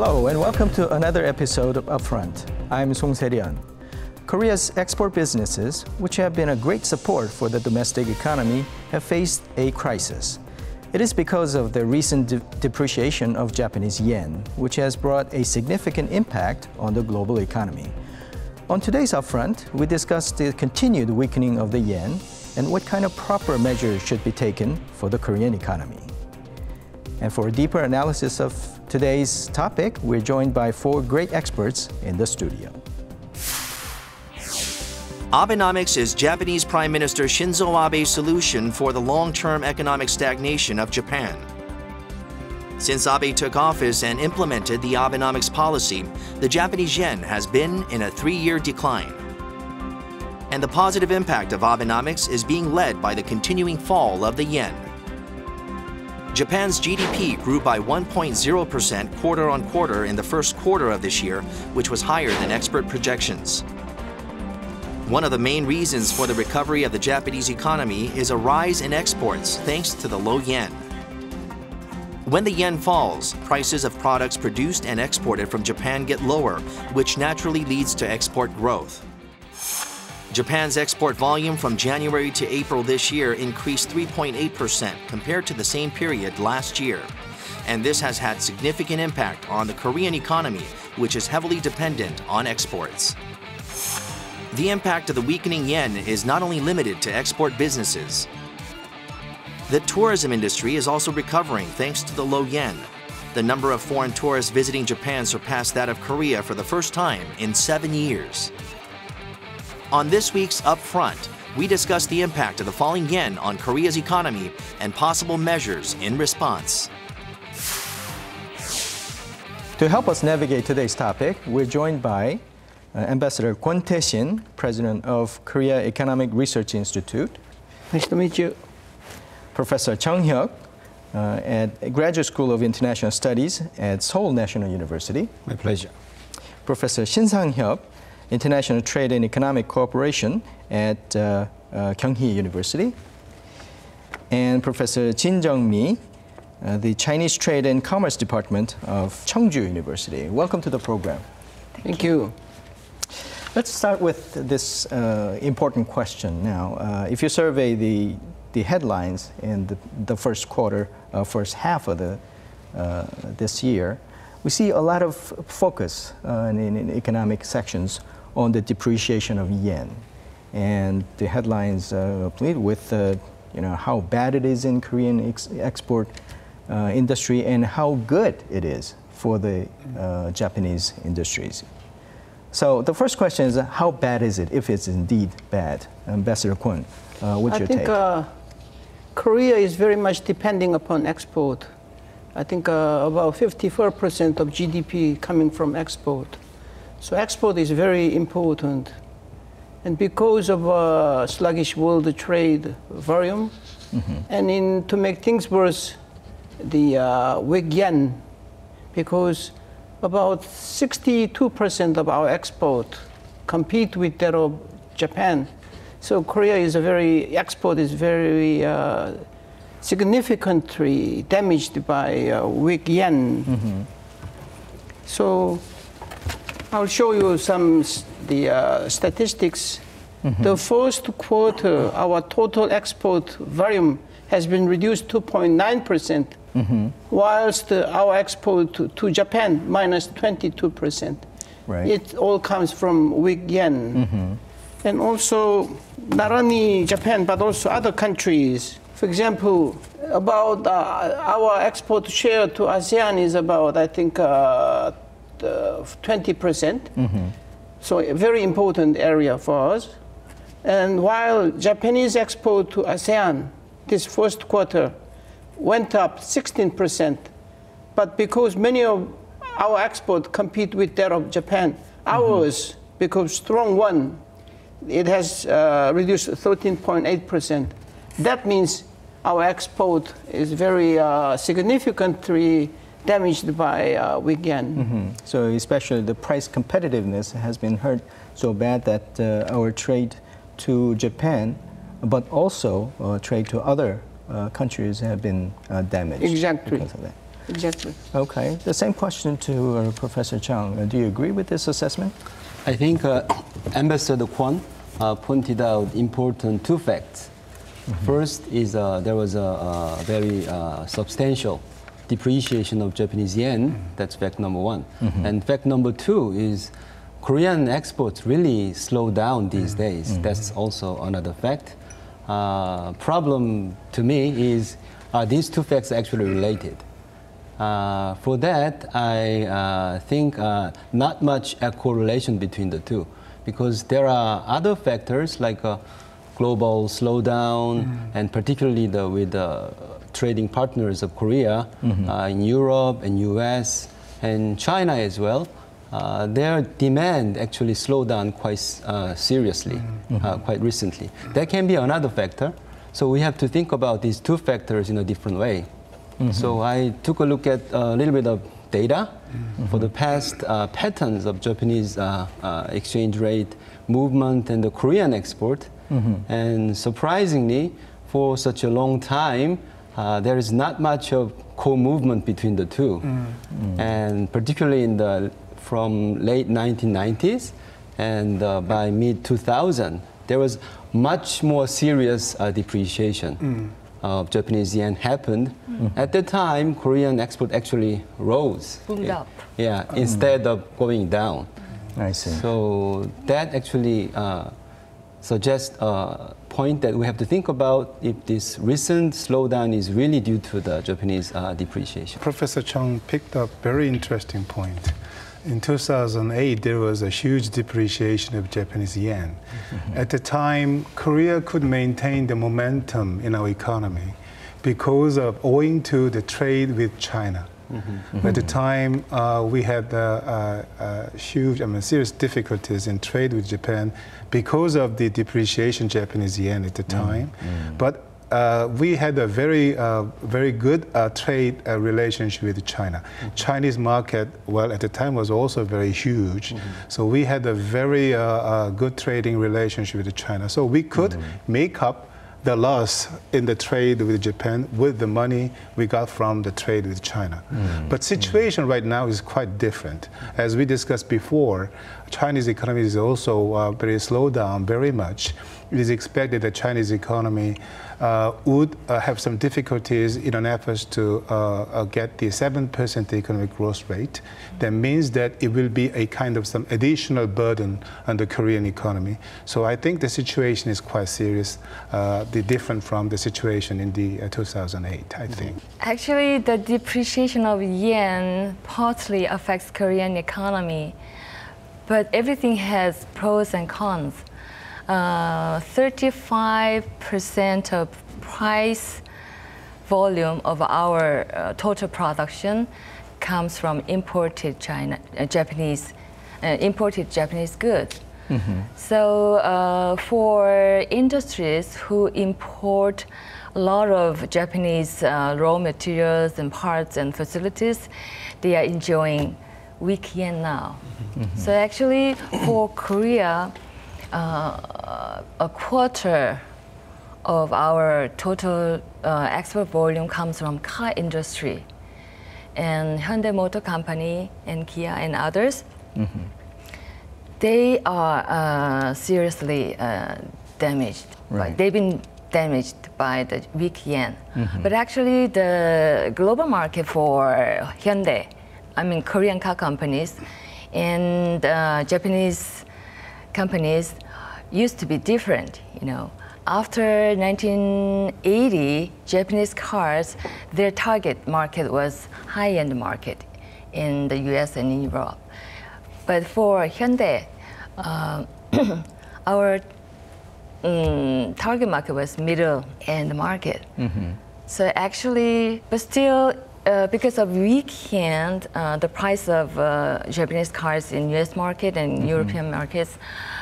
Hello and welcome to another episode of Upfront. I'm Song Se-ryun. Korea's export businesses, which have been a great support for the domestic economy, have faced a crisis. It is because of the recent depreciation of Japanese yen, which has brought a significant impact on the global economy. On today's Upfront, we discuss the continued weakening of the yen and what kind of proper measures should be taken for the Korean economy. And for a deeper analysis of today's topic, we're joined by four great experts in the studio. Abenomics is Japanese Prime Minister Shinzo Abe's solution for the long-term economic stagnation of Japan. Since Abe took office and implemented the Abenomics policy, the Japanese yen has been in a 3-year decline. And the positive impact of Abenomics is being led by the continuing fall of the yen. Japan's GDP grew by 1.0% quarter-on-quarter in the first quarter of this year, which was higher than expert projections. One of the main reasons for the recovery of the Japanese economy is a rise in exports thanks to the low yen. When the yen falls, prices of products produced and exported from Japan get lower, which naturally leads to export growth. Japan's export volume from January to April this year increased 3.8% compared to the same period last year. And this has had significant impact on the Korean economy, which is heavily dependent on exports. The impact of the weakening yen is not only limited to export businesses. The tourism industry is also recovering thanks to the low yen. The number of foreign tourists visiting Japan surpassed that of Korea for the first time in 7 years. On this week's Upfront, we discuss the impact of the falling yen on Korea's economy and possible measures in response. To help us navigate today's topic, we're joined by Ambassador Kwon Tae-shin, President of Korea Economic Research Institute. Nice to meet you. Professor Jeong Hyeok at Graduate School of International Studies at Seoul National University. My pleasure. Professor Shin Sang-hyup, International Trade and Economic Cooperation at Kyung Hee University. And Professor Chin Chung-mee, the Chinese Trade and Commerce Department of CheongJu University. Welcome to the program. Thank you. Let's start with this important question now. If you survey the headlines in the first quarter, first half of this year, we see a lot of focus in economic sections on the depreciation of yen. And the headlines plead with how bad it is in Korean export industry and how good it is for the Japanese industries. So the first question is, how bad is it, if it's indeed bad? Ambassador Kwon, what's your take? I think Korea is very much depending upon export. I think about 54% of GDP coming from export. So export is very important. And because of sluggish world trade volume, and to make things worse, the weak yen, because about 62% of our export compete with that of Japan. So Korea is export is very significantly damaged by weak yen. So I'll show you some statistics. The first quarter, our total export volume has been reduced 2.9%, whilst our export to Japan minus 22%. Right. It all comes from weak yen. And also, not only Japan, but also other countries. For example, about our export share to ASEAN is about, I think, 20%. So a very important area for us. And while Japanese export to ASEAN this first quarter went up 16%, but because many of our export compete with that of Japan, ours, because strong one, it has reduced 13.8%. That means our export is very significantly damaged by weak yen. So especially the price competitiveness has been hurt so bad that our trade to Japan, but also trade to other countries have been damaged. Exactly. Because of that. Exactly. Okay. The same question to Professor Chung. Do you agree with this assessment? I think Ambassador Kwon pointed out important two facts. First is there was a very substantial depreciation of Japanese yen. That's fact number one. And fact number two is Korean exports really slow down these days. That's also another fact. Problem to me is these two facts are actually related. For that, I think not much a correlation between the two, because there are other factors like global slowdown, and particularly with the trading partners of Korea in Europe and US and China as well. Their demand actually slowed down quite seriously, quite recently. That can be another factor. So we have to think about these two factors in a different way. So I took a look at a little bit of data for the past patterns of Japanese exchange rate movement and the Korean export. And surprisingly, for such a long time, there is not much of co-movement between the two. And particularly from late 1990s and by mid-2000, there was much more serious depreciation of Japanese yen happened. At the time, Korean export actually rose. Boomed up. Yeah, instead of going down. I see. So that actually suggests a point that we have to think about if this recent slowdown is really due to the Japanese depreciation. Professor Chung picked up a very interesting point. In 2008, there was a huge depreciation of Japanese yen. At the time, Korea could maintain the momentum in our economy because of owing to the trade with China. At the time, we had huge, serious difficulties in trade with Japan because of the depreciation Japanese yen at the time. But we had a very good trade relationship with China. Chinese market, well, at the time was also very huge. So we had a very good trading relationship with China. So we could make up the loss in the trade with Japan with the money we got from the trade with China. But situation right now is quite different. As we discussed before, Chinese economy is also very slowed down very much. It is expected that Chinese economy would have some difficulties in an effort to get the 7% economic growth rate. That means that it will be a kind of some additional burden on the Korean economy. So I think the situation is quite serious, different from the situation in the 2008, I think. Actually, the depreciation of yen partly affects Korean economy, but everything has pros and cons. 35% of price volume of our total production comes from imported Japanese goods. So for industries who import a lot of Japanese raw materials and parts and facilities, they are enjoying weak yen now. So actually for Korea, a quarter of our total export volume comes from car industry, and Hyundai Motor Company and Kia and others. They are seriously damaged. Right. They've been damaged by the weak yen. But actually, the global market for Hyundai, Korean car companies and Japanese companies used to be different, After 1980, Japanese cars, their target market was high-end market in the US and in Europe. But for Hyundai, our target market was middle-end market. So actually, but still, because of weak yen, the price of Japanese cars in US market and European markets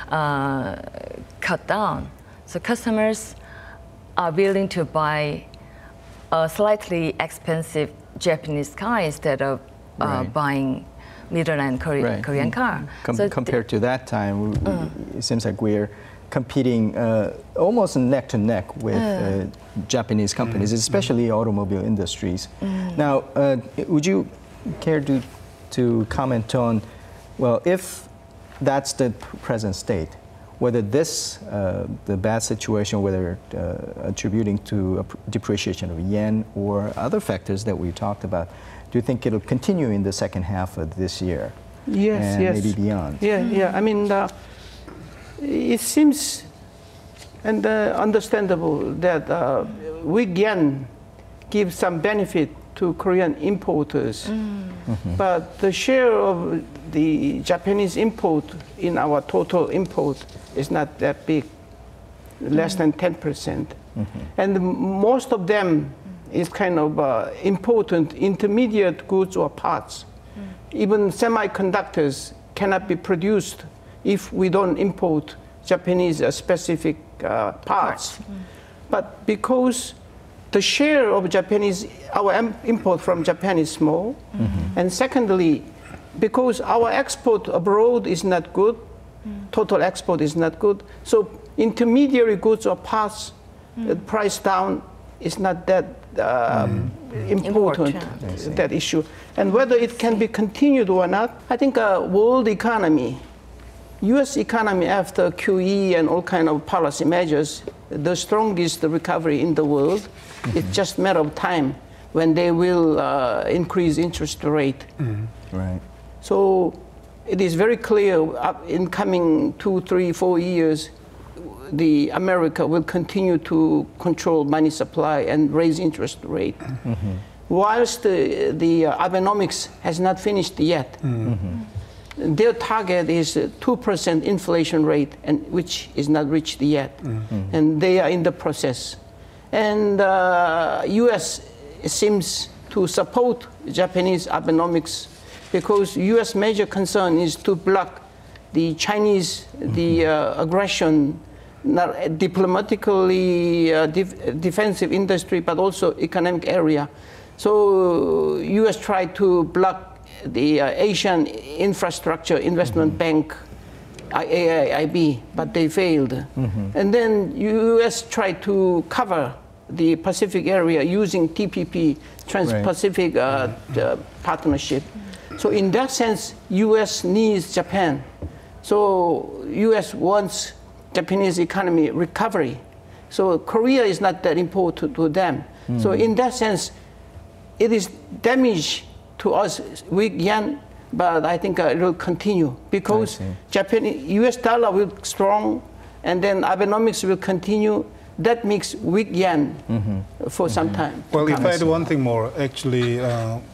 cut down. So customers are willing to buy a slightly expensive Japanese car instead of buying middle-end Korean car. Compared to that time, it seems like we're competing almost neck to neck with Japanese companies, especially automobile industries. Now, would you care to comment on, well, if that's the present state, whether this, the bad situation, whether attributing to depreciation of yen or other factors that we talked about, do you think it'll continue in the second half of this year? Yes, and yes. maybe beyond? Yeah. I mean, it seems and understandable that weak yen gives some benefit to Korean importers. But the share of the Japanese import in our total import is not that big, less than 10%. And most of them is kind of important intermediate goods or parts. Even semiconductors cannot be produced if we don't import Japanese specific parts. But because the share of our import from Japan is small, and secondly, because our export abroad is not good, total export is not good, so intermediary goods or parts, price down is not that important, that issue. And whether it can be continued or not, I think world economy, U.S. economy after QE and all kind of policy measures, the strongest recovery in the world. It's just a matter of time when they will increase interest rate. Right. So it is very clear in coming 2, 3, 4 years, America will continue to control money supply and raise interest rate. Whilst the Abenomics has not finished yet. Their target is 2% inflation rate, which is not reached yet. And they are in the process. And U.S. seems to support Japanese Abenomics because U.S. major concern is to block the Chinese, the aggression, not diplomatically defensive industry, but also economic area. So U.S. tried to block the Asian Infrastructure Investment Bank, AIIB, but they failed. And then U.S. tried to cover the Pacific area using TPP, Trans-Pacific Partnership. So in that sense, U.S. needs Japan. So U.S. wants Japanese economy recovery. So Korea is not that important to them. So in that sense, it is damage to us, weak yen, but I think it will continue because U.S. dollar will be strong, and then Abenomics will continue. That makes weak yen for some time. Well, if I add one thing more, actually,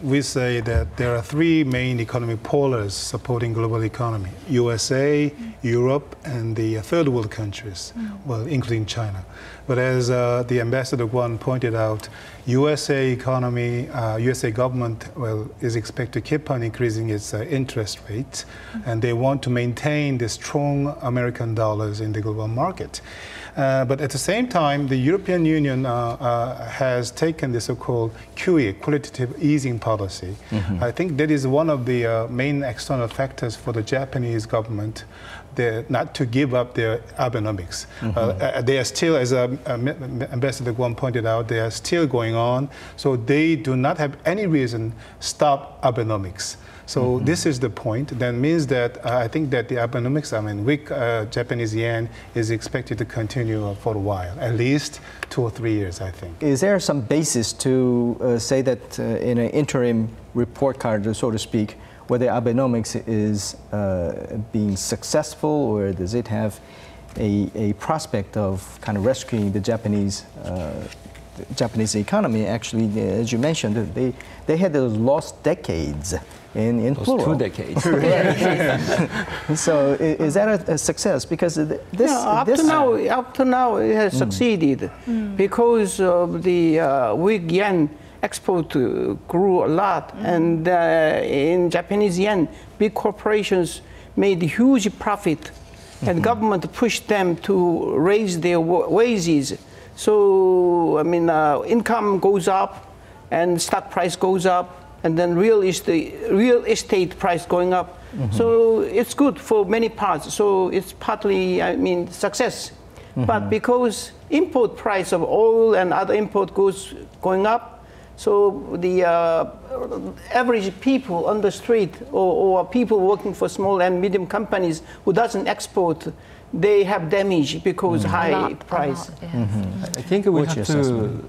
we say that there are 3 main economic polars supporting global economy: USA, Europe, and the third world countries, well, including China. But as the Ambassador Kwon pointed out, USA economy, USA government, well, is expected to keep on increasing its interest rates, and they want to maintain the strong American dollars in the global market. But at the same time, the European Union has taken the so-called QE, quantitative easing policy. I think that is one of the main external factors for the Japanese government not to give up their Abenomics. They are still, as Ambassador Kwon pointed out, they are still going on. So they do not have any reason to stop Abenomics. So this is the point. That means that I think that the Abenomics, I mean, weak Japanese yen is expected to continue for a while, at least 2 or 3 years, I think. Is there some basis to say that in an interim report card, so to speak, whether Abenomics is being successful, or does it have a prospect of kind of rescuing the Japanese economy? Actually, as you mentioned, they had those lost decades in Those plural. 2 decades. So is that a success? Because this, up to now it has succeeded because of the weak yen. Export grew a lot, and in Japanese yen, big corporations made huge profit, and government pushed them to raise their wages. So, I mean, income goes up, and stock price goes up, and then real estate price going up. So it's good for many parts. So it's partly, I mean, success. But because import price of oil and other import goods going up, So the average people on the street or people working for small and medium companies who doesn't export, they have damage because high price. I think we have to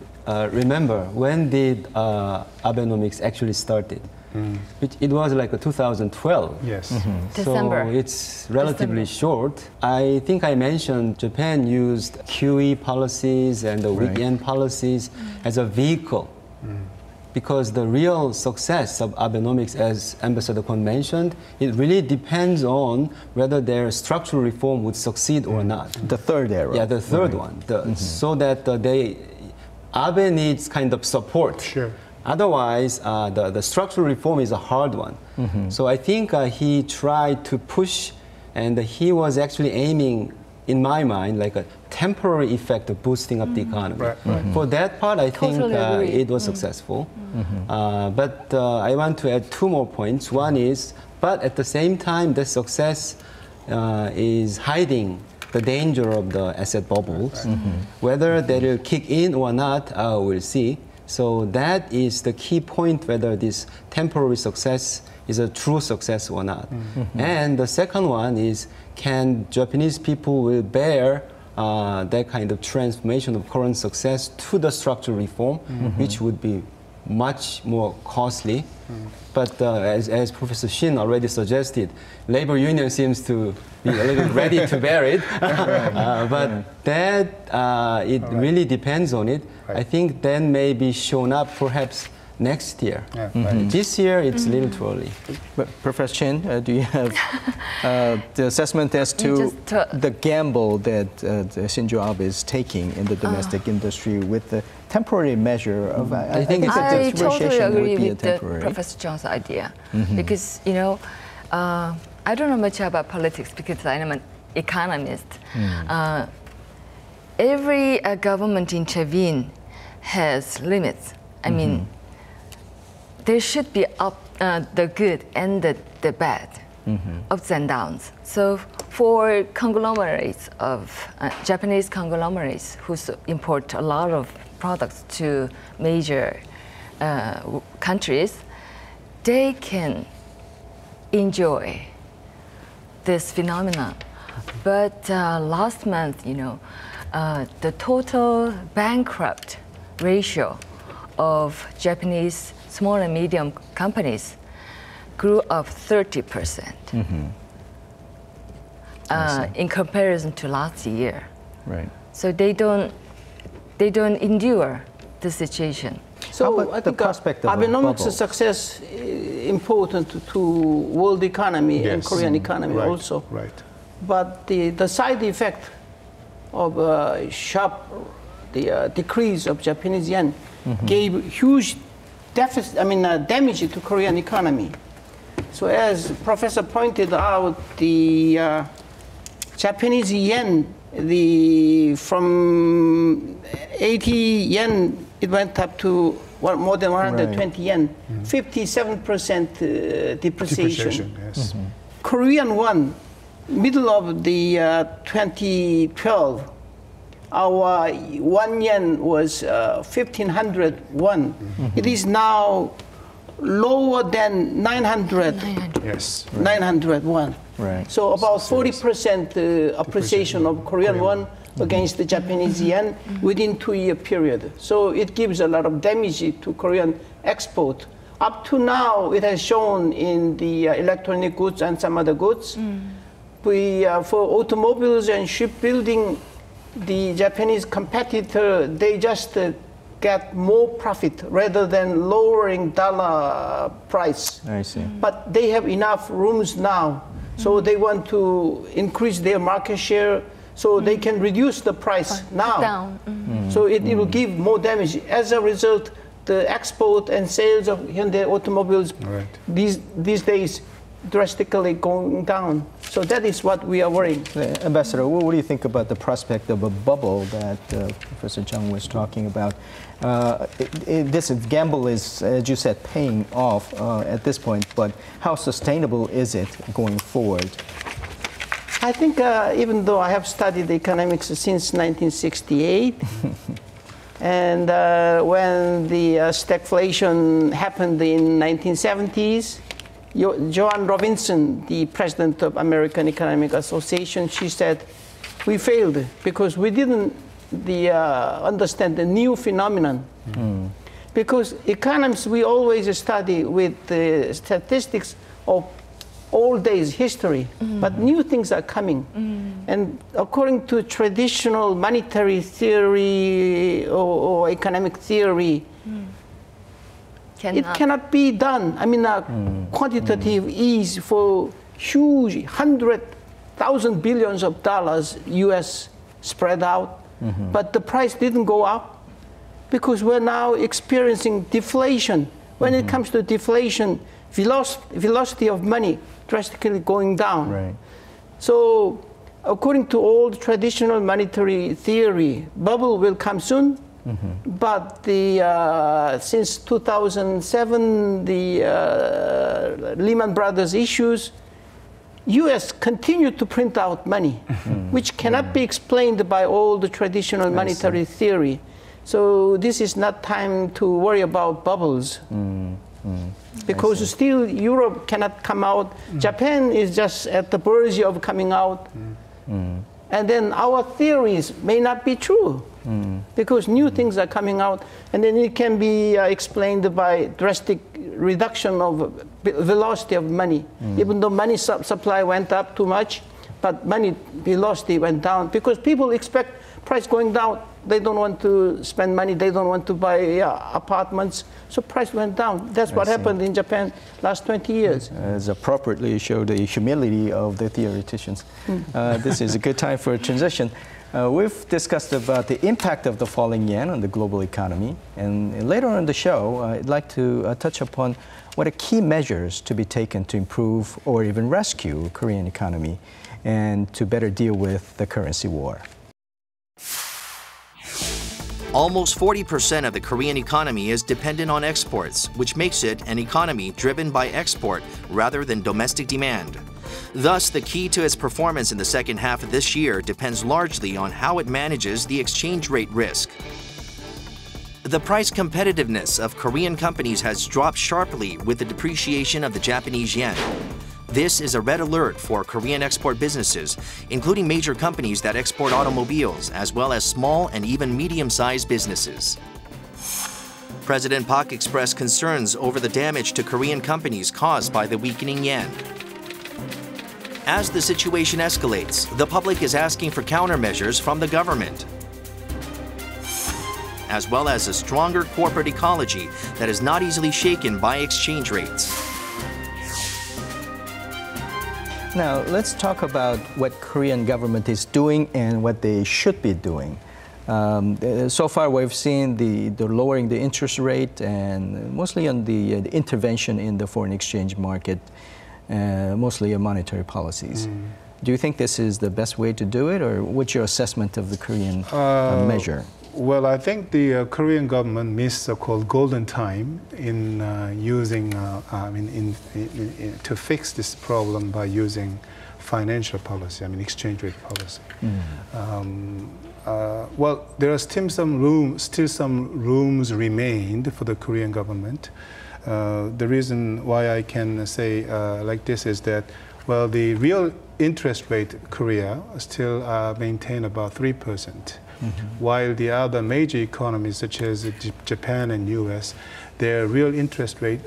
remember when did Abenomics actually started. It was like 2012. Yes. December. So it's relatively short. I think I mentioned Japan used QE policies and the weekend policies as a vehicle. Because the real success of Abenomics, as Ambassador Kwon mentioned, it really depends on whether their structural reform would succeed or not. The third era. Yeah, the third one. So that Abe needs kind of support. Sure. Otherwise, the structural reform is a hard one. So I think he tried to push, and he was actually aiming, in my mind, like a temporary effect of boosting up the economy. For that part, I think it was successful. But I want to add two more points. One is, but at the same time, the success is hiding the danger of the asset bubbles. Whether that will kick in or not, we'll see. So that is the key point, whether this temporary success is a true success or not. And the second one is, can Japanese people will bear that kind of transformation of current success to the structural reform, which would be much more costly. But as Professor Shin already suggested, labor union seems to be a little ready to bear it. But that, it really depends on it. I think then may be shown up perhaps next year. This year, it's a little too early. But Professor Shin, do you have the assessment as to the gamble that Shinzo Abe is taking in the domestic industry with the temporary measure of, I think it's I totally agree with Professor Jeong's idea. Because, you know, I don't know much about politics because I'm an economist. Every government intervene has limits. I mean, there should be the good and the bad, ups and downs. So for conglomerates of Japanese conglomerates who import a lot of products to major countries, they can enjoy this phenomenon. But last month, you know, the total bankrupt ratio of Japanese small and medium companies grew up 30% in comparison to last year. Right. So they don't endure the situation. So I think Abenomics' success is important to world economy and Korean economy also. Right. But the side effect of sharp decrease of Japanese yen gave huge damage to Korean economy. So as Professor pointed out, the Japanese yen, from 80 yen, it went up to more than 120 yen, 57% depreciation. Yes. Korean won, middle of the 2012, our 1 yen was 1,500 won. It is now lower than 900. Yes. 900 won. Right. So about 40% appreciation of Korean won against the Japanese yen within 2-year period. So it gives a lot of damage to Korean export. Up to now, it has shown in the electronic goods and some other goods. For automobiles and shipbuilding, the Japanese competitor, they just get more profit rather than lowering dollar price. I see. But they have enough rooms now, so they want to increase their market share so they can reduce the price now. So it will give more damage. As a result, the export and sales of Hyundai automobiles these days drastically going down. So that is what we are worrying. Ambassador, what do you think about the prospect of a bubble that Professor Jeong was talking about? This gamble is, as you said, paying off at this point, but how sustainable is it going forward? I think even though I have studied economics since 1968, And when the stagflation happened in 1970s, Joan Robinson, the president of American Economic Association, she said, we failed because we didn't understand the new phenomenon. Because economists, we always study with the statistics of old days history, but new things are coming. And according to traditional monetary theory or economic theory, it cannot be done. I mean, quantitative ease for huge 100,000 billions of dollars US spread out, but the price didn't go up because we're now experiencing deflation. When it comes to deflation, velocity of money drastically going down. Right. So according to old traditional monetary theory, bubble will come soon. But since 2007, the Lehman Brothers issues, US continued to print out money, which cannot be explained by all the traditional monetary theory. So this is not time to worry about bubbles. Because still Europe cannot come out. Japan is just at the verge of coming out. And then our theories may not be true. Because new things are coming out, and then it can be explained by drastic reduction of velocity of money. Even though money supply went up too much, but money velocity went down because people expect price going down. They don't want to spend money. They don't want to buy apartments. So price went down. That's what happened in Japan last 20 years. As appropriately showed the humility of the theoreticians. This is a good time for a transition. We've discussed about the impact of the falling yen on the global economy. And later on in the show, I'd like to touch upon what are key measures to be taken to improve or even rescue Korean economy and to better deal with the currency war. Almost 40% of the Korean economy is dependent on exports, which makes it an economy driven by export rather than domestic demand. Thus, the key to its performance in the second half of this year depends largely on how it manages the exchange rate risk. The price competitiveness of Korean companies has dropped sharply with the depreciation of the Japanese yen. This is a red alert for Korean export businesses, including major companies that export automobiles, as well as small and even medium-sized businesses. President Park expressed concerns over the damage to Korean companies caused by the weakening yen. As the situation escalates, the public is asking for countermeasures from the government, as well as a stronger corporate ecology that is not easily shaken by exchange rates. Now, let's talk about what Korean government is doing and what they should be doing. So far, we've seen the lowering the interest rate and mostly on the intervention in the foreign exchange market, mostly on monetary policies. Do you think this is the best way to do it, or what's your assessment of the Korean measure? Well, I think the Korean government missed so-called golden time in using, to fix this problem by using financial policy, exchange rate policy. Well, there are still some rooms remained for the Korean government. The reason why I can say like this is that, well, the real interest rate Korea still maintain about 3%. While the other major economies such as Japan and US, their real interest rate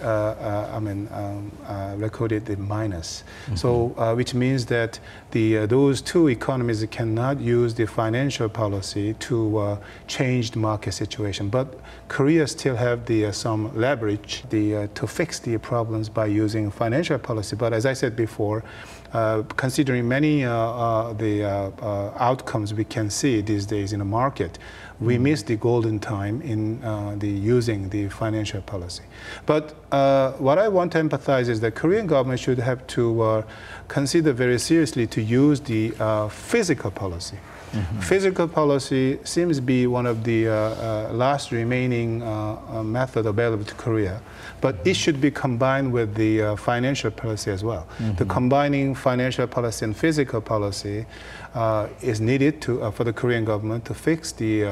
recorded in minus. So which means that those two economies cannot use the financial policy to change the market situation. But Korea still have some leverage to fix the problems by using financial policy. But as I said before, considering many the outcomes we can see these days in the market, we miss the golden time in using the financial policy. But what I want to emphasize is that Korean government should have to consider very seriously to use the physical policy. Physical policy seems to be one of the last remaining method available to Korea, but it should be combined with the financial policy as well. The combining financial policy and physical policy is needed for the Korean government to fix the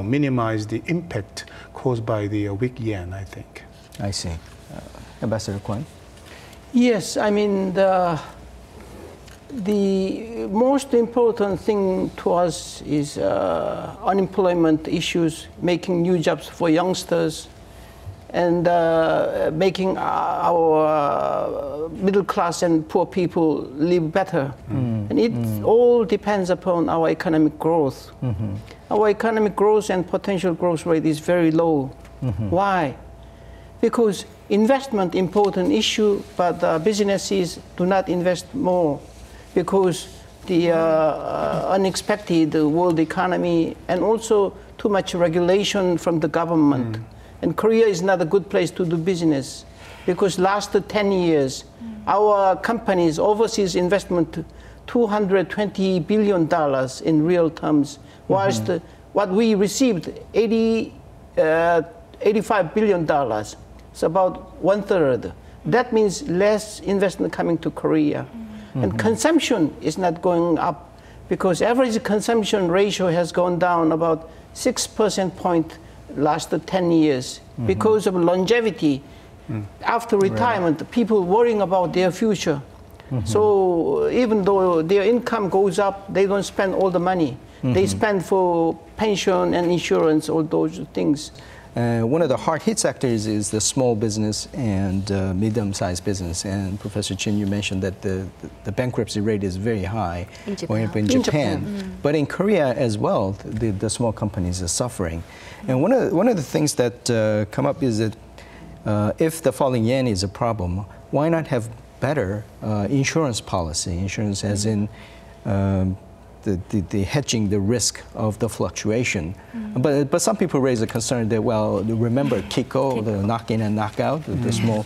minimize the impact caused by the weak yen, I think. I see. Ambassador Kwon? Yes, I mean, the most important thing to us is unemployment issues, making new jobs for youngsters, and making our middle class and poor people live better. And it all depends upon our economic growth. Our economic growth and potential growth rate is very low. Why? Because investment important issue, but businesses do not invest more because the unexpected world economy and also too much regulation from the government. And Korea is not a good place to do business because last 10 years, our companies, overseas investment, $220 billion in real terms, whilst what we received, $85 billion. It's about 1/3. That means less investment coming to Korea. And consumption is not going up because average consumption ratio has gone down about 6% point last 10 years because of longevity. After retirement, people worrying about their future. So even though their income goes up, they don't spend all the money. They spend for pension and insurance, all those things. One of the hard-hit sectors is the small business and medium-sized business. And Professor Chin, you mentioned that the bankruptcy rate is very high in Japan. In Japan. But in Korea as well, the small companies are suffering. And one of the things that come up is that if the falling yen is a problem, why not have better insurance policy? Insurance as in the hedging the risk of the fluctuation. But some people raise a concern that, well, remember Kiko, the knock in and knock out, the small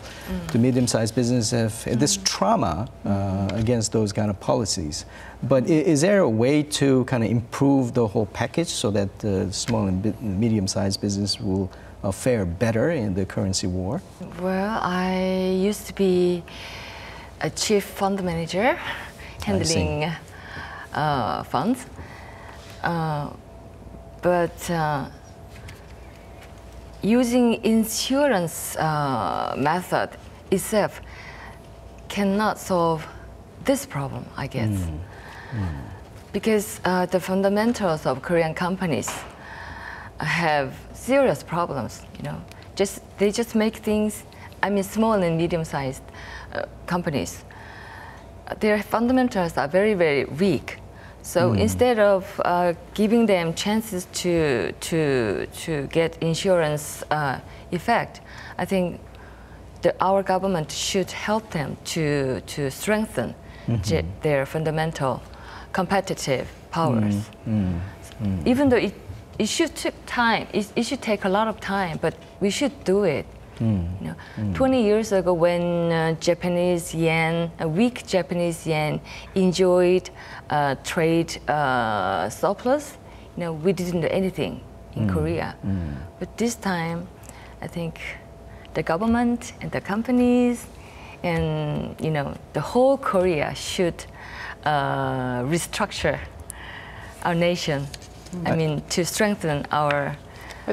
to medium-sized business have this trauma against those kind of policies. But is there a way to kind of improve the whole package so that the small and medium-sized business will fare better in the currency war? Well, I used to be a chief fund manager handling funds, but using insurance method itself cannot solve this problem, I guess, because the fundamentals of Korean companies have serious problems. You know, they just make things. I mean, small and medium-sized companies. Their fundamentals are very, very weak. So instead of giving them chances to get insurance effect, I think our government should help them to strengthen their fundamental competitive powers. Even though it should take time, it should take a lot of time, but we should do it. You know, 20 years ago, when Japanese yen, a weak Japanese yen, enjoyed trade surplus, you know, we didn't do anything in Korea. But this time, I think the government and the companies and the whole Korea should restructure our nation. I mean, to strengthen our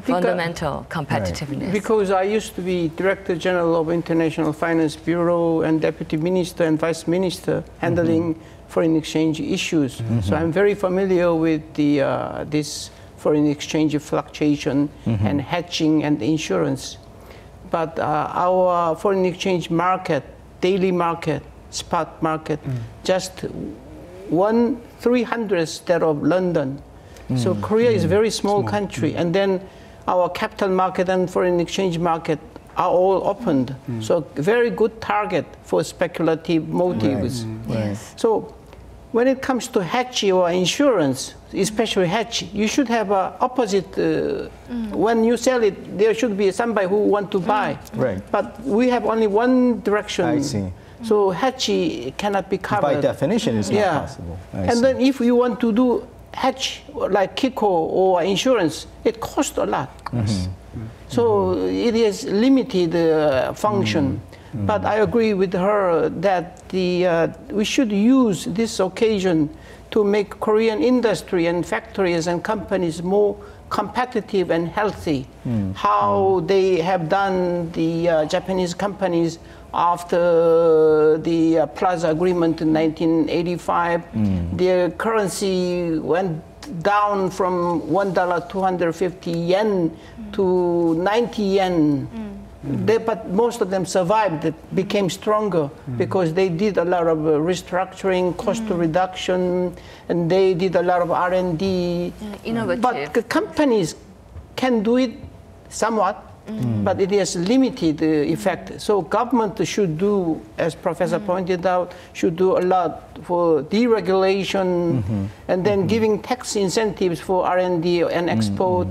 fundamental competitiveness. Because I used to be Director General of International Finance Bureau and Deputy Minister and Vice Minister handling foreign exchange issues. So I'm very familiar with this foreign exchange fluctuation and hedging and insurance. But our foreign exchange market, daily market, spot market, just 1/300th that of London. So Korea is a very small country, and then our capital market and foreign exchange market are all opened. So very good target for speculative motives. Yes. So when it comes to hedge or insurance, especially hedge, you should have an opposite. When you sell it, there should be somebody who want to buy. But we have only one direction. I see. So hedge cannot be covered. By definition, it's not possible. And then if you want to do hedge like Kiko or insurance, it costs a lot. So it is limited function. But I agree with her that we should use this occasion to make Korean industry and factories and companies more competitive and healthy. How they have done the Japanese companies after the Plaza Agreement in 1985. Their currency went down from $1 250 yen to 90 yen. But most of them survived, they became stronger because they did a lot of restructuring, cost reduction, and they did a lot of R&D. Innovative. But the companies can do it somewhat, but it has limited effect. So government should do, as Professor pointed out, should do a lot for deregulation and then giving tax incentives for R&D and export.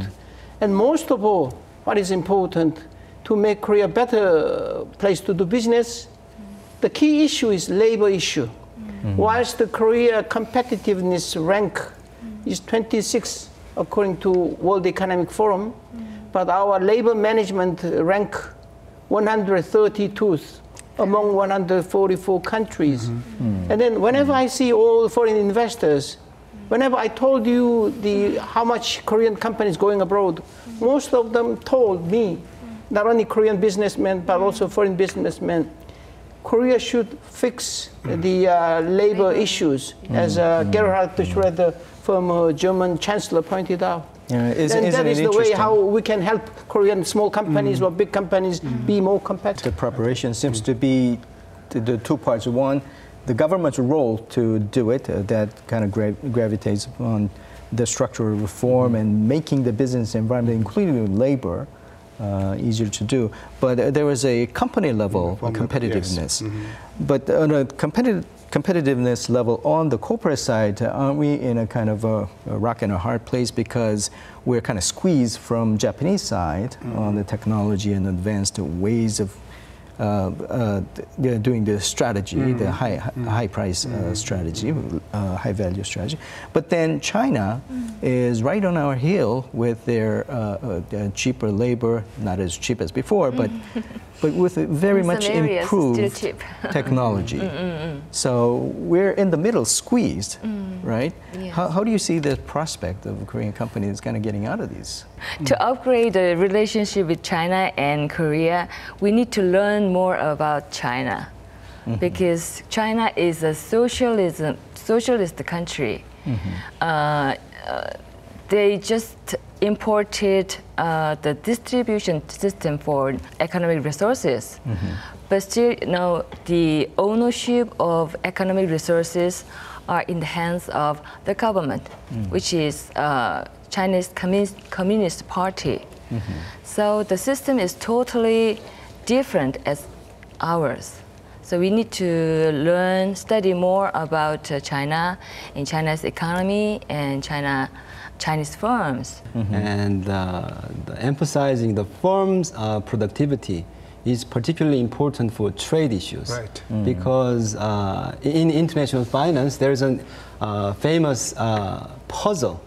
And most of all, what is important, to make Korea a better place to do business, the key issue is labor issue. Whilst the Korea competitiveness rank is 26 according to World Economic Forum, but our labor management rank 132th among 144 countries. And then whenever I see all foreign investors, whenever I told you how much Korean companies going abroad, most of them told me, not only Korean businessmen, but also foreign businessmen, Korea should fix the labor issues, as Gerhard Schröder, former German chancellor, pointed out. And that is the way how we can help Korean small companies or big companies be more competitive. The preparation seems to be the two parts. One, the government's role to do it, that kind of gravitates on the structural reform and making the business environment, including labor, easier to do. But there was a company level competitiveness. Yes. But on a competitiveness level on the corporate side, aren't we in a kind of a rock and a hard place because we're kind of squeezed from Japanese side on the technology and advanced ways of doing the strategy, the high price strategy, high value strategy. But then China is right on our heel with their cheaper labor, not as cheap as before, but with a very much improved technology. So we're in the middle, squeezed, right? Yes. How do you see the prospect of Korean companies kind of getting out of these? To upgrade the relationship with China and Korea, we need to learn more about China, because China is a socialist country. They just imported the distribution system for economic resources, but still, the ownership of economic resources are in the hands of the government, which is Chinese Communist Party. So the system is totally different as ours. So we need to learn, study more about China and China's economy and Chinese firms. And emphasizing the firm's productivity is particularly important for trade issues. Right. Because in international finance, there is a famous puzzle,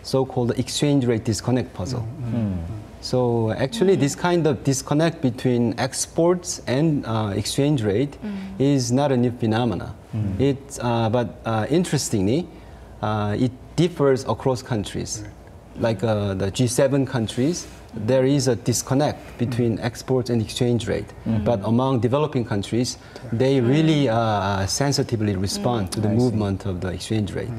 so-called exchange rate disconnect puzzle. So actually, this kind of disconnect between exports and exchange rate is not a new phenomena. But interestingly, it differs across countries. Like the G7 countries, there is a disconnect between exports and exchange rate. But among developing countries, they really sensitively respond to the movement of the exchange rate.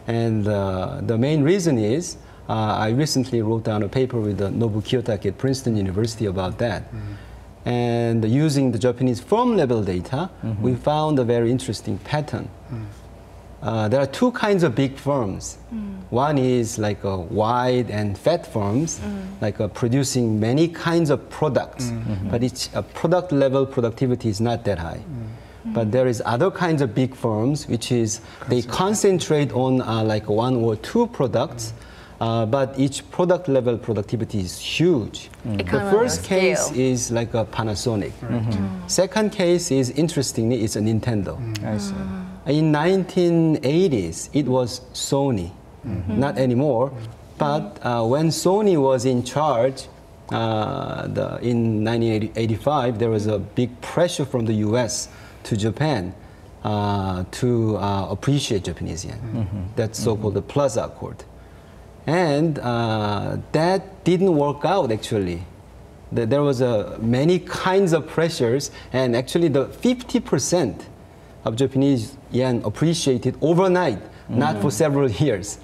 And the main reason is, I recently wrote down a paper with Nobu Kiyotake at Princeton University about that. And using the Japanese firm level data, we found a very interesting pattern. There are two kinds of big firms. One is like wide and fat firms, like producing many kinds of products, but its product level productivity is not that high. But there is other kinds of big firms, which is they concentrate on like one or two products, but each product level productivity is huge. The first case is like a Panasonic. Second case is, interestingly, it's a Nintendo. I see. In 1980s, it was Sony, not anymore. But when Sony was in charge in 1985, there was a big pressure from the US to Japan to appreciate Japanese yen. That's so-called the Plaza Accord. And that didn't work out, actually. There was many kinds of pressures, and actually the 50% of Japanese yen appreciated overnight, not for several years.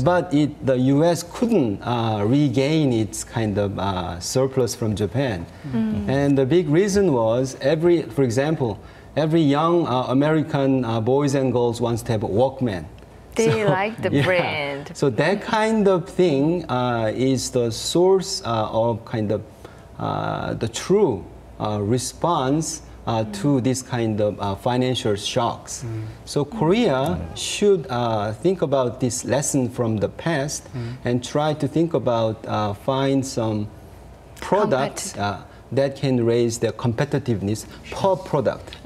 But the US couldn't regain its kind of surplus from Japan. And the big reason was, for example, every young American boys and girls wants to have a Walkman. They like the brand. So that kind of thing is the source of kind of the true response to this kind of financial shocks. So Korea should think about this lesson from the past and try to think about find some products that can raise their competitiveness per product.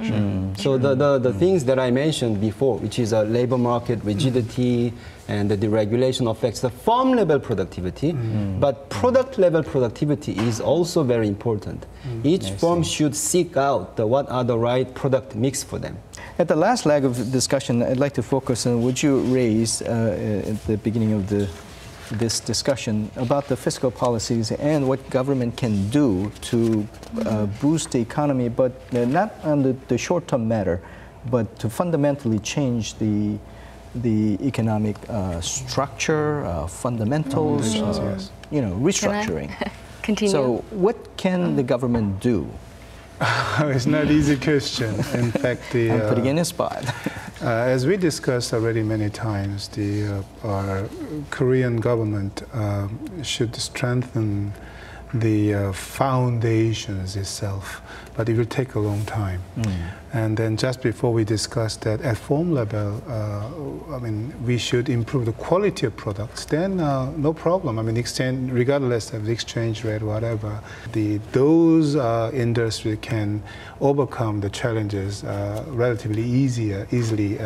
So the things that I mentioned before, which is a labor market rigidity and the deregulation affects the firm level productivity, but product level productivity is also very important. Each firm should seek out what are the right product mix for them. At the last leg of discussion, I'd like to focus on what you raised at the beginning of this discussion about the fiscal policies and what government can do to boost the economy, but not on the short-term matter, but to fundamentally change the economic structure, fundamentals, restructuring. Continue? So what can the government do? It's not an easy question. In fact, I'm putting in a spot. As we discussed already many times, our Korean government should strengthen the foundations itself, but it will take a long time. And then just before we discussed that at firm level, we should improve the quality of products, then no problem. Exchange, regardless of the exchange rate, whatever, those industries can overcome the challenges relatively easily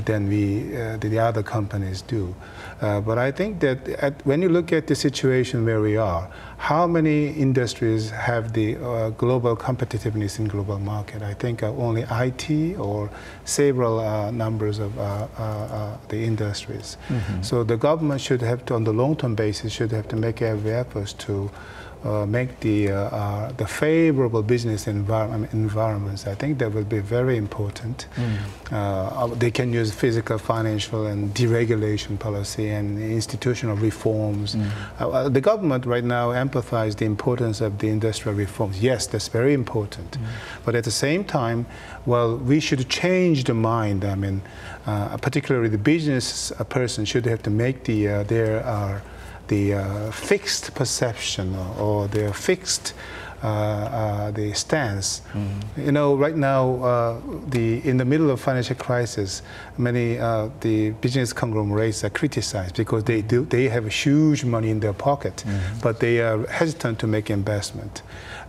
than the other companies do. But I think that when you look at the situation where we are, how many industries have the global competitiveness in global market? I think only IT or several numbers of the industries. So the government should have to, on the long-term basis, should have to make every effort to make the favorable business environments. I think that will be very important. They can use physical, financial, and deregulation policy and institutional reforms. The government right now emphasizes the importance of the industrial reforms. Yes, that's very important. But at the same time, well, we should change the mind. Particularly the business person should have to make the fixed perception or their fixed the stance. Right now, in the middle of financial crisis, many the business conglomerates are criticized because they have huge money in their pocket, but they are hesitant to make investment.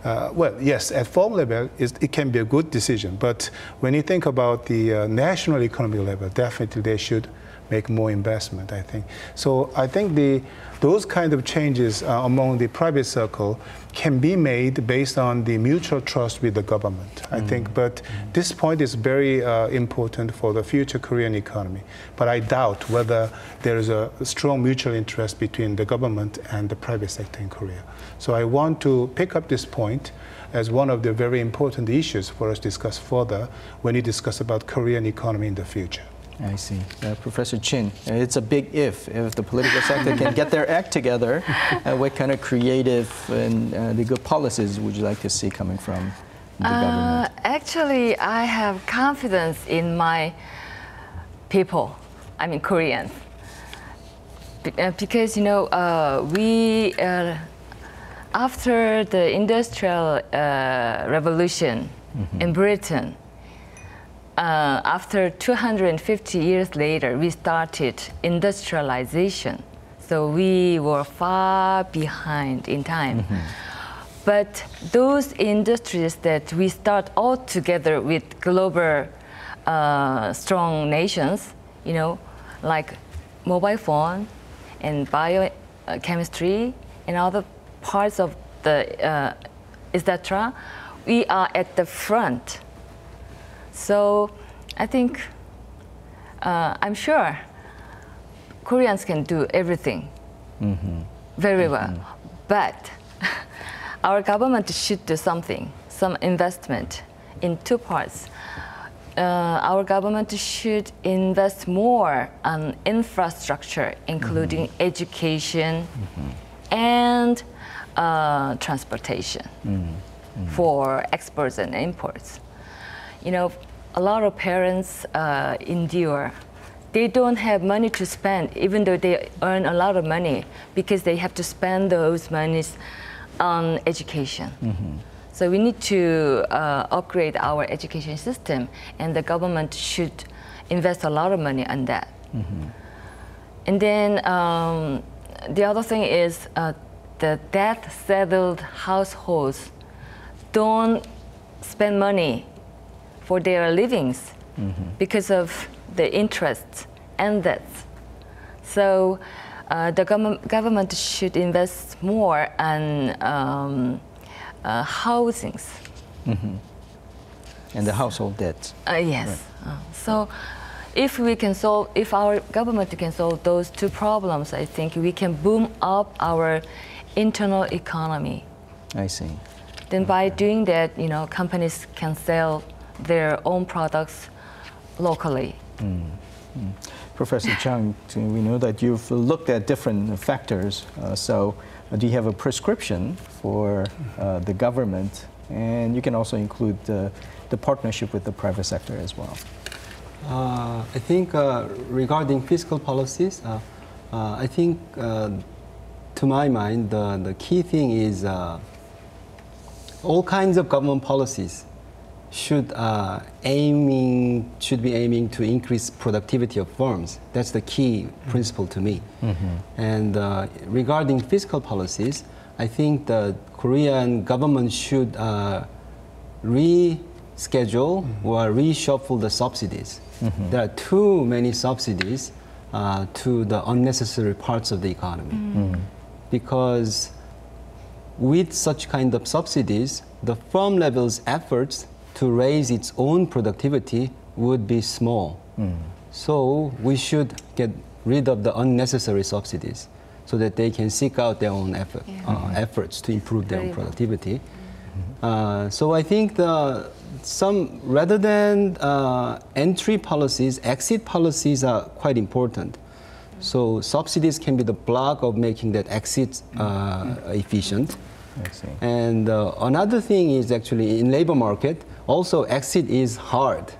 Well, yes, at firm level, it can be a good decision, but when you think about the national economy level, definitely they should make more investment, I think. So I think those kind of changes among the private circle can be made based on the mutual trust with the government, I think. But this point is very important for the future Korean economy. But I doubt whether there is a strong mutual interest between the government and the private sector in Korea. So I want to pick up this point as one of the very important issues for us to discuss further when you discuss about Korean economy in the future. I see. Professor Chin, it's a big if the political sector can get their act together, what kind of creative and the good policies would you like to see coming from the government? Actually, I have confidence in my people, Koreans. Because, we, after the Industrial Revolution in Britain, after 250 years later, we started industrialization. So we were far behind in time. But those industries that we start all together with global strong nations, like mobile phone and biochemistry and other parts of the, etc., we are at the front. So I think, I'm sure Koreans can do everything very well, but our government should do something, some investment in two parts. Our government should invest more on infrastructure, including education and transportation for exports and imports. You know, a lot of parents endure. They don't have money to spend, even though they earn a lot of money, because they have to spend those monies on education. So we need to upgrade our education system, and the government should invest a lot of money on that. And then the other thing is the debt-settled households don't spend money for their livings because of the interests and debts. So the government should invest more on housings. And the household debts. Yes. Right. So if our government can solve those two problems, I think we can boom up our internal economy. I see. Then by doing that, you know, companies can sell their own products locally. Professor Chung, we know that you've looked at different factors. So do you have a prescription for the government? And you can also include the partnership with the private sector as well. I think regarding fiscal policies, I think to my mind, the key thing is all kinds of government policies should be aiming to increase productivity of firms. That's the key principle to me. And regarding fiscal policies, I think the Korean government should reschedule or reshuffle the subsidies. There are too many subsidies to the unnecessary parts of the economy. Because with such kind of subsidies, the firm level's efforts to raise its own productivity would be small. So we should get rid of the unnecessary subsidies so that they can seek out their own efforts to improve their own productivity. So I think rather than entry policies, exit policies are quite important. So subsidies can be the block of making that exit efficient. I see. And another thing is actually in labor market, also exit is hard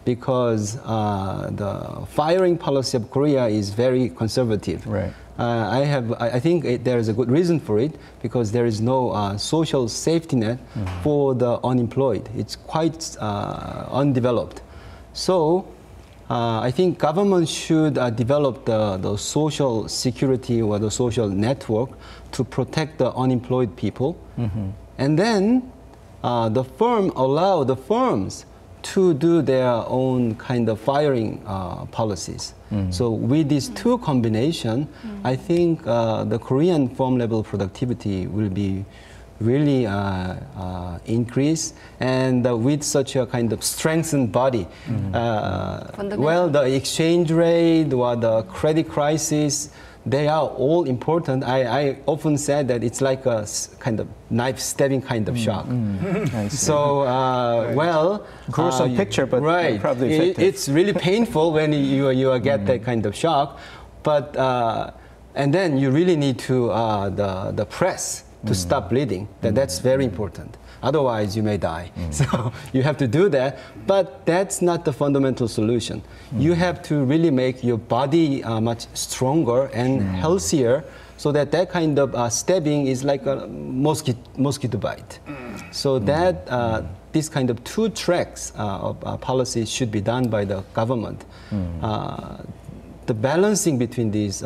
because the firing policy of Korea is very conservative. Right. I think there is a good reason for it because there is no social safety net for the unemployed. It's quite undeveloped. So I think government should develop the social security or the social network to protect the unemployed people. And then allow the firms to do their own kind of firing policies. So with these two combination, I think the Korean firm level productivity will be really increase, and with such a kind of strengthened body. Well, the exchange rate or the credit crisis, they are all important. I often said that it's like a kind of knife stabbing kind of shock. So, well, gruesome picture, but probably effective. It's really painful when you get that kind of shock, but and then you really need to the press to stop bleeding. That's very important. Otherwise, you may die. So you have to do that. But that's not the fundamental solution. You have to really make your body much stronger and healthier so that kind of stabbing is like a mosquito bite. So that this kind of two tracks of policies should be done by the government. The balancing between these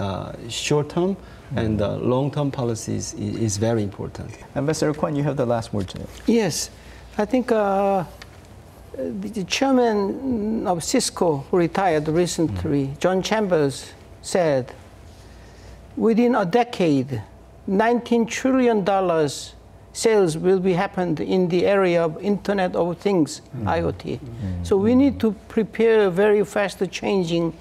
short-term and long-term policies is very important. Ambassador Kwon, you have the last word today. Yes, I think the chairman of Cisco, who retired recently, John Chambers, said, within a decade, $19 trillion sales will be happened in the area of Internet of Things, IoT. So we need to prepare very fast changing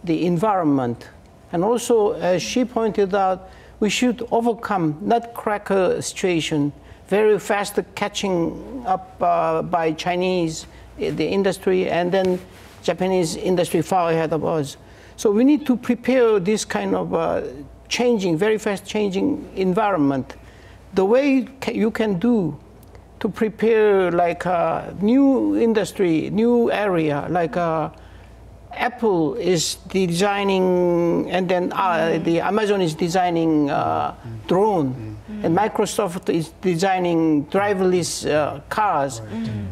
the environment And also, as she pointed out, we should overcome nutcracker situation, very fast catching up by Chinese, the industry, and then Japanese industry far ahead of us. So we need to prepare this kind of changing, very fast changing environment. The way you can do to prepare like a new industry, new area, like Apple is designing, and then the Amazon is designing drone, and Microsoft is designing driverless cars,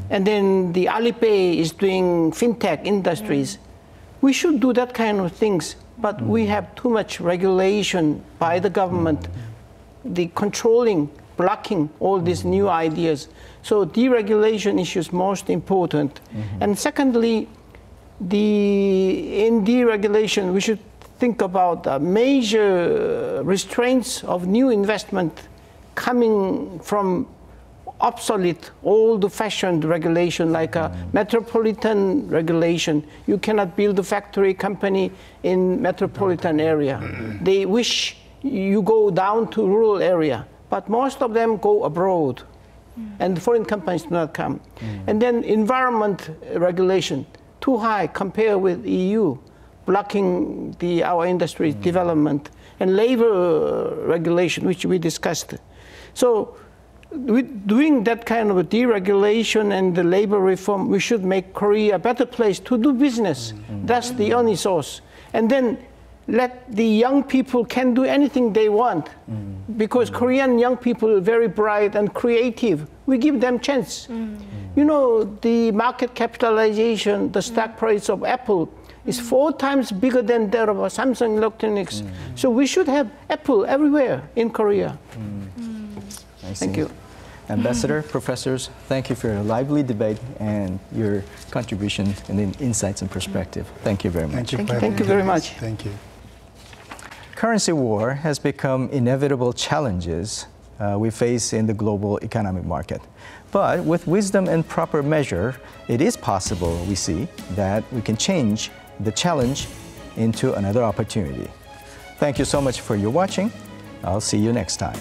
and then the Alipay is doing fintech industries. We should do that kind of things, but we have too much regulation by the government, the controlling, blocking all these new ideas. So deregulation is most important. And secondly, in deregulation, we should think about major restraints of new investment coming from obsolete, old-fashioned regulation, like a metropolitan regulation. You cannot build a factory company in metropolitan area. They wish you go down to rural area, but most of them go abroad, and foreign companies do not come. And then environment regulation, too high compared with EU, blocking our industry's development, and labor regulation, which we discussed. So with doing that kind of a deregulation and the labor reform, we should make Korea a better place to do business. That's the only source. And then let the young people can do anything they want, because Korean young people are very bright and creative. We give them chance. You know, the market capitalization, the stock price of Apple is 4 times bigger than that of Samsung Electronics. So we should have Apple everywhere in Korea. Thank you. Ambassador, professors, thank you for your lively debate and your contribution and insights and perspective. Thank you very much. Thank you very much. Thank you. Currency war has become inevitable challenges we face in the global economic market. But with wisdom and proper measure, it is possible, we see, that we can change the challenge into another opportunity. Thank you so much for your watching. I'll see you next time.